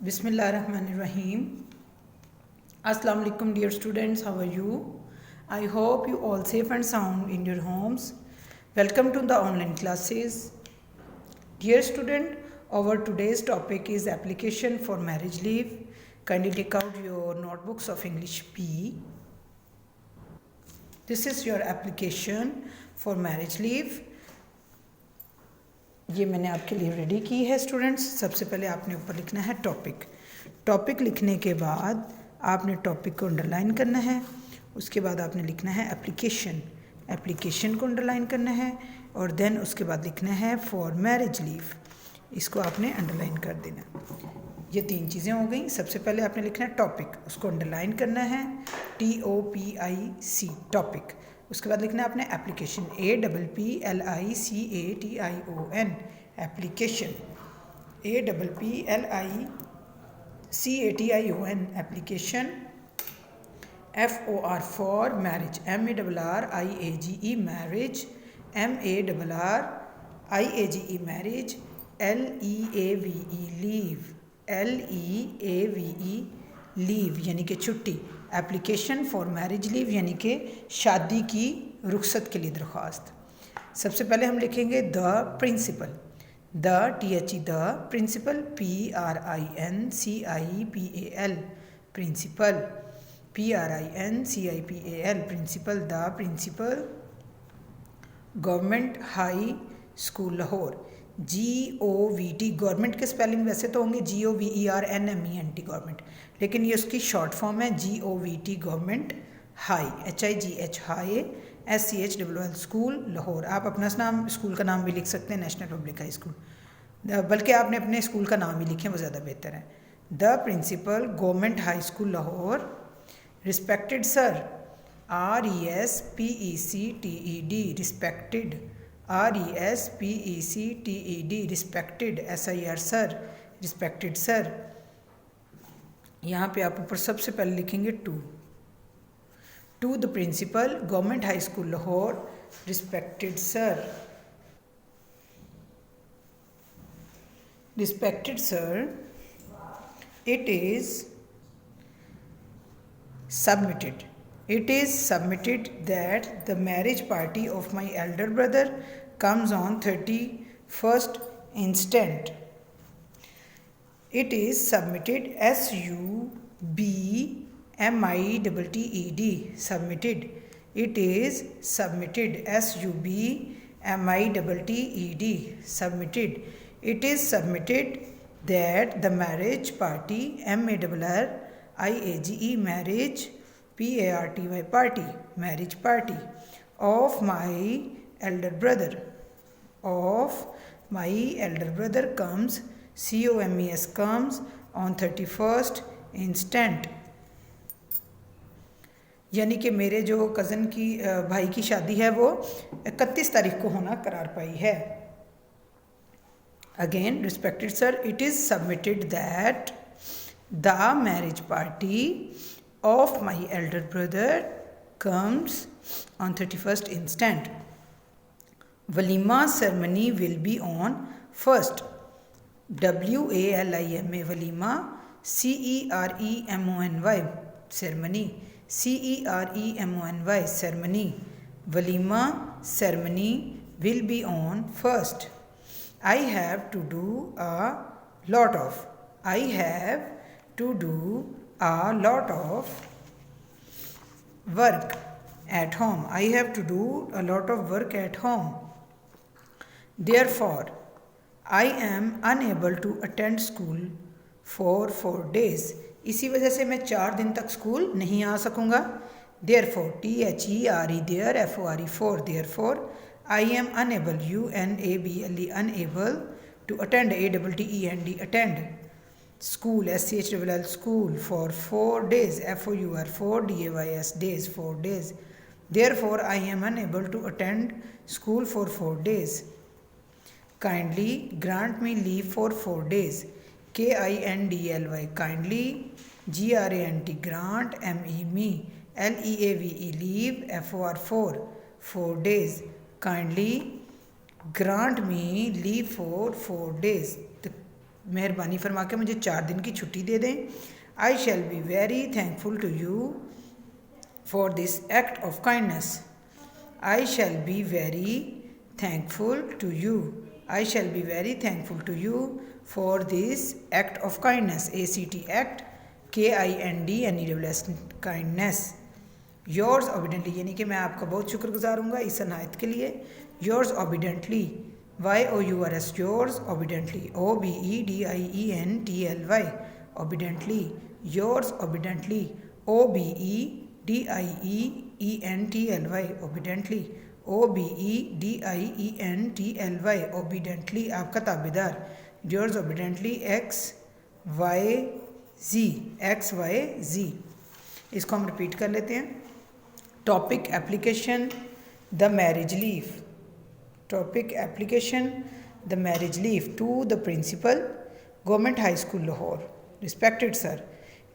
Bismillahirrahmanirrahim. Assalamu alaikum dear students, how are you? I hope you all safe and sound in your homes. Welcome to the online classes. Dear student, our today's topic is application for marriage leave. Kindly take out your notebooks of English P. This is your application for marriage leave. ये मैंने आपके लिए ready की है students. सबसे पहले आपने ऊपर लिखना है टॉपिक लिखने के बाद आपने टॉपिक को अंडरलाइन करना है। उसके बाद आपने लिखना है एप्लीकेशन को अंडरलाइन करना है और देन उसके बाद लिखना है फॉर मैरिज लीव, इसको आपने अंडरलाइन कर देना। ये तीन चीज़ें हो गई। सबसे पहले आपने लिखना है टॉपिक, उसको अंडरलाइन करना है TOPIC टॉपिक। उसके बाद लिखना है आपने application APPLICATION application APPLICATION application FOR for marriage MARRIAGE marriage MARRIAGE marriage LEAVE leave यानी कि छुट्टी। एप्लीकेशन फॉर मैरिज लीव यानी कि शादी की रुखसत के लिए दरख्वास्त। सबसे पहले हम लिखेंगे the principal, the principal PRINCIPAL principal PRINCIPAL principal. The principal government high school Lahore GOVT government के स्पेलिंग वैसे तो होंगे GOVERNMENT गवर्नमेंट, लेकिन ये उसकी शॉर्ट फॉर्म है GOVT government high HIGH high SCHLL school Lahore. आप अपना नाम स्कूल का नाम भी लिख सकते हैं नेशनल पब्लिक हाई स्कूल, बल्कि आपने अपने स्कूल का नाम ही लिखें, वो ज़्यादा बेहतर है। The principal government high school Lahore respected sir RESPECTED respected RESPECTED respected SIR sir respected sir. यहाँ पे आप ऊपर सबसे पहले लिखेंगे to the principal government high school Lahore respected sir it is submitted that the marriage party of my elder brother comes on 31st instant. It is submitted SUBMITTED submitted. It is submitted SUBMITTED submitted. It is submitted that the marriage party MARRIAGE marriage PARTY marriage party of my elder brother comes comes on 31st instant, यानी कि मेरे जो cousin की भाई की शादी है वो 31 तारीख को होना करार पाई है। Again, respected sir, it is submitted that the marriage party of my elder brother comes on 31st instant. Walima ceremony will be on 1st WALIMA walima CEREMONY ceremony CEREMONY ceremony. Walima ceremony will be on 1st. I have to do a lot of work at home. I have to do a lot of work at home. Therefore, I am unable to attend school for 4 days. इसी वजह से मैं 4 दिन तक school नहीं आ सकूँगा। Therefore, THERE there FORE for therefore I am unable UNABLE unable to attend ATTEND attend school SCHLL school for 4 days FOUR 4 DAYS days 4 days. Therefore I am unable to attend school for 4 days. Kindly grant me leave for 4 days KINDLY kindly GRANT grant me LEAVE leave FOR 4 days. Kindly grant me leave for 4 days. The मेहरबानी फरमा के मुझे 4 दिन की छुट्टी दे दें। I shall be very thankful to you for this act of kindness. I shall be very thankful to you. I shall be very thankful to you for this act of kindness. ACT act, KINDNESS kindness. Yours obediently यानी कि मैं आपका बहुत शुक्रगुजार हूँगा इस अनायत के लिए। Yours obediently, YOURS, yours obediently, OBEDIENTLY, obediently, yours obediently, OBEDIENTLY, obediently, OBEDIENTLY, obediently, आपका ताबेदार। Yours obediently XYZ। इसको हम रिपीट कर लेते हैं। Topic application the marriage leave. Topic application the marriage leave to the principal, government high school Lahore. Respected sir,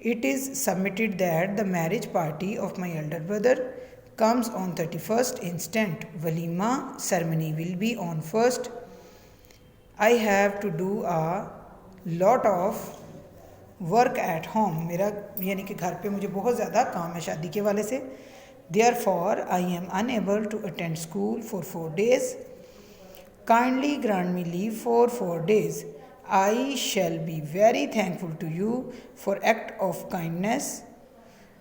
it is submitted that the marriage party of my elder brother comes on 31st instant. Walima ceremony will be on 1st. I have to do a lot of work at home. मेरा यानी कि घर पे मुझे बहुत ज़्यादा काम है शादी के वाले से। Therefore, I am unable to attend school for 4 days. Kindly grant me leave for 4 days. I shall be very thankful to you for act of kindness.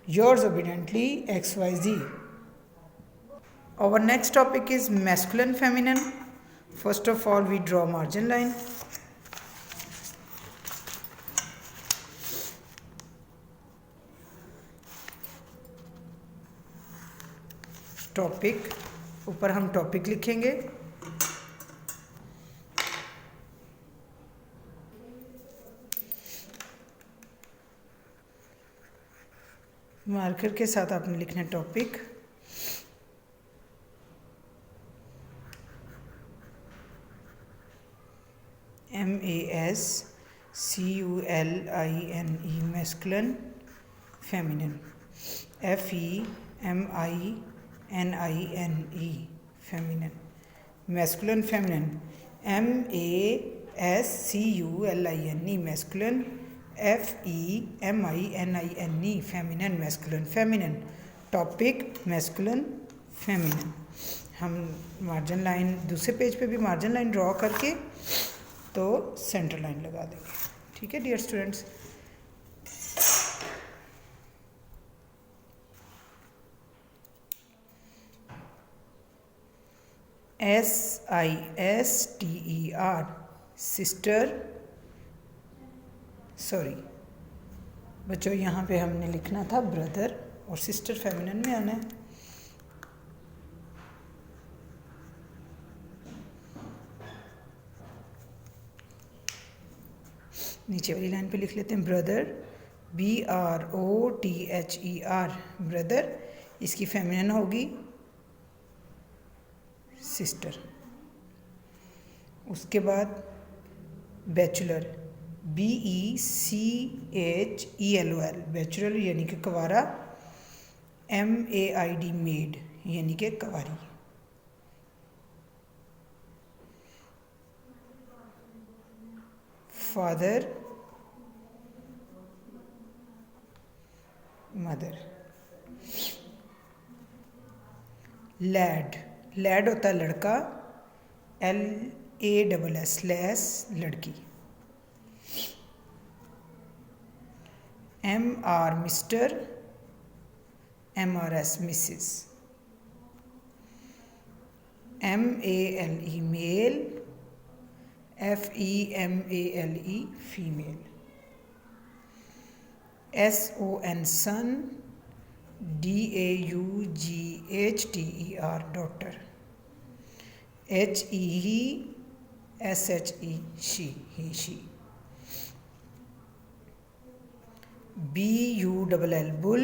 Yours obediently, XYZ. Our next topic is masculine feminine. First of all, we draw margin line. Topic, ऊपर हम topic लिखेंगे। Marker के साथ आपने लिखना है topic. MASCULINE masculine, feminine FEMININE feminine, masculine feminine. MASCULINE masculine, FEMININE feminine, masculine feminine. Topic masculine feminine. हम margin line दूसरे पेज पे भी मार्जिन लाइन ड्रॉ करके तो सेंटर लाइन लगा देंगे। ठीक है dear students. SISTER sister, sorry बच्चों यहाँ पे हमने लिखना था ब्रदर और सिस्टर फेमिनिन में आना है। नीचे वाली लाइन पे लिख लेते हैं ब्रदर, BROTHER, ब्रदर। इसकी फेमिनिन होगी सिस्टर। उसके बाद बैचलर, BECHELOL, बैचलर यानी कि कवारा। MAID, मेड यानी कि कवारी। Father, mother. लैड, लैड होता है लड़का, LASS, लड़की। MR, mister, MRS, missus. MALE, male, FEMALE, female. SON, son, DAUGHTER, daughter. HESHE, she, he, she। BULL, bull,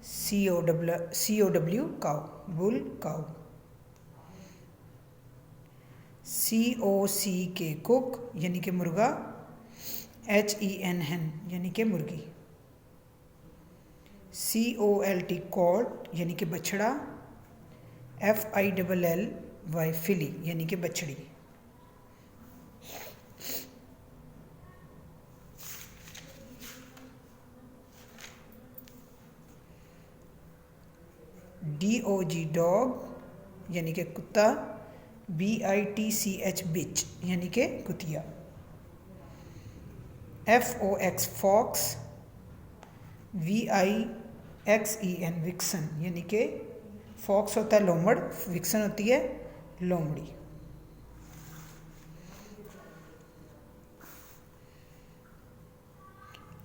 COW, cow, bull, cow. COCK, cock यानी कि मुर्गा। HEN, hen यानी कि मुर्गी। COLT, कॉल्ट यानी कि बछड़ा। FILLY, फिली यानी कि बछड़ी। DOG डॉग यानी कि कुत्ता, BITCH बिच यानी कि कुतिया, FOX फॉक्स, VIXEN विक्सन यानी कि फॉक्स होता है लोमड़, विक्सन होती है लोमड़ी।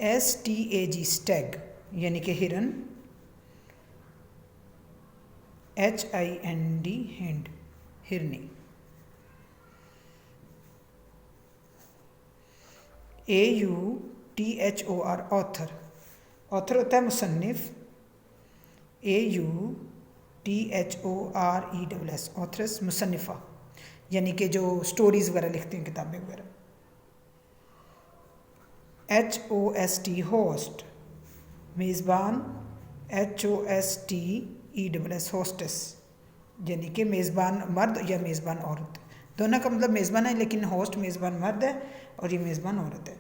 STAG स्टैग यानी कि हिरन, HIND हिंड हिरनी। AUTHOR ऑथर, ऑथर होता है मुसन्निफ, AUTHORESS ऑथरस मुसन्निफ़ा यानी कि जो स्टोरीज़ वगैरह लिखते हैं, किताबें वगैरह। HOST होस्ट मेज़बान, HOSTESS होस्टेस यानी कि मेज़बान मर्द या मेज़बान औरत, दोनों का मतलब मेज़बान है, लेकिन होस्ट मेज़बान मर्द है और ये मेज़बान औरत है।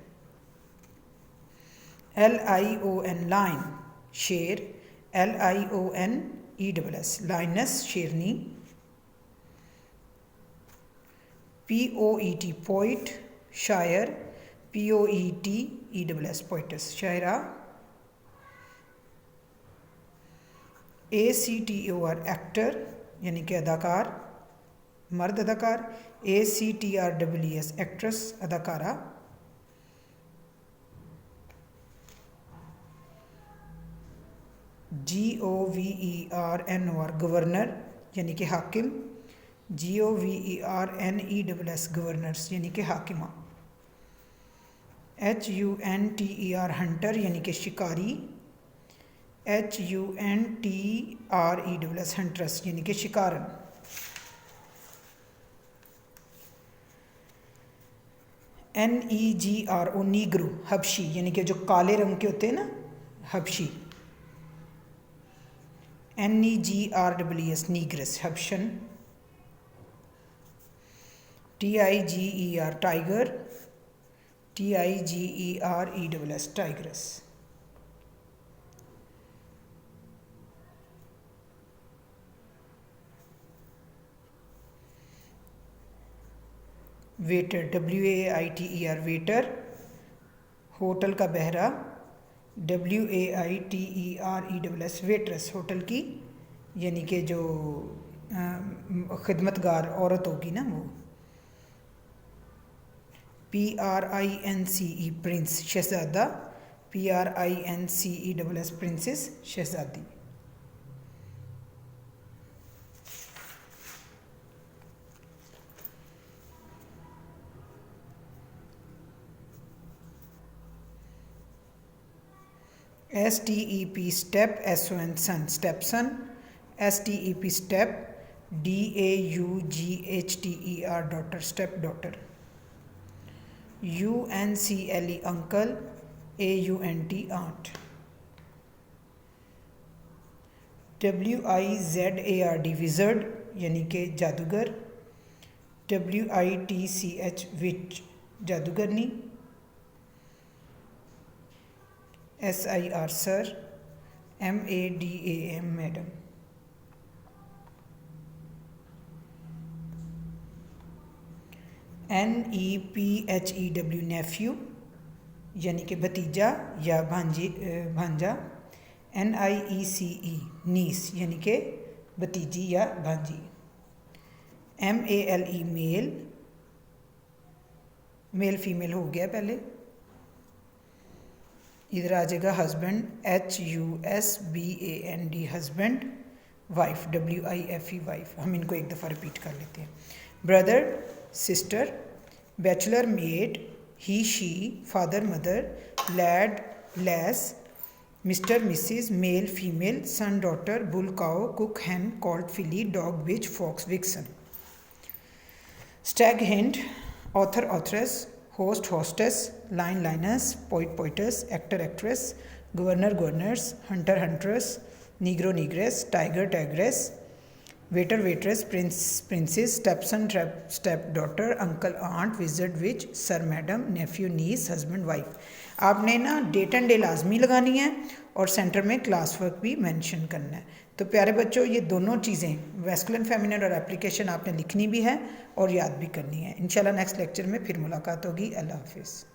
LION लाइन शेर, LIONESS लाइनस शेरनी। POET पोइट शायर, POETESS पोइटस शायरा। ACTOR एक्टर यानी कि अदाकार मर्द अदाकार, ACTRESS एक्ट्रेस अदाकारा। GOVERNOR गवर्नर यानी कि हाकिम, GOVERNESS गवर्नर्स यानी कि हाकिमा। HUNTER हंटर यानी कि शिकारी, HUNTRESS हंट्रस यानी कि शिकारन। NEGRO नीग्रो हबशी यानी कि जो काले रंग के होते हैं ना, हबशी। NEGRSS नीग्रस हबशन। TIGER tiger, TIGERESS tigris. Waiter, WAITER waiter, hotel का बहरा, WAITERESS वेट्रेस होटल की यानी कि जो खिदमतगार औरत होगी ना वो। PRINCE प्रिंस शहजादा, PRINCESS प्रिंसेस शहजादी। STEP step, SON son stepson, STEP step, DAUGHTER daughter stepdaughter. UNCLE uncle, AUNT aunt. WIZARD wizard यानी कि जादूगर, WITCH विच जादूगरनी। SIR sir, MADAM madam. NEPHEW nephew यानी कि भतीजा या भांजा। NIECE नीस यानी कि भतीजी या भांजी। MALE मेल, मेल फीमेल हो गया पहले। इधर आ जाएगा husband, HUSBAND husband. Wife, WIFE wife. हम इनको एक दफ़ा रिपीट कर लेते हैं। Brother sister, bachelor maid, he she father mother, lad lass, mister missus male female, son daughter, bull cow, cock hen, colt filly, dog bitch, fox vixen. Stag hind, author authoress, host hostess, lion lioness, poet poetess, actor actress, governor governess, hunter huntress, negro negress, tiger tigress, waiter waitress, princess, stepson step daughter, uncle aunt, visit which, sir madam, Neiphiu gneiss, husband wife. आपने ना date and day लाजमी लगानी है और centre में class work भी mention करना है। तो प्यारे बच्चों, ये दोनों चीज़ें मैस्कुलिन फेमिनिन और एप्लीकेशन आपने लिखनी भी है और याद भी करनी है। इंशाल्लाह नेक्स्ट लेक्चर में फिर मुलाकात होगी। अल्लाह हाफिज़।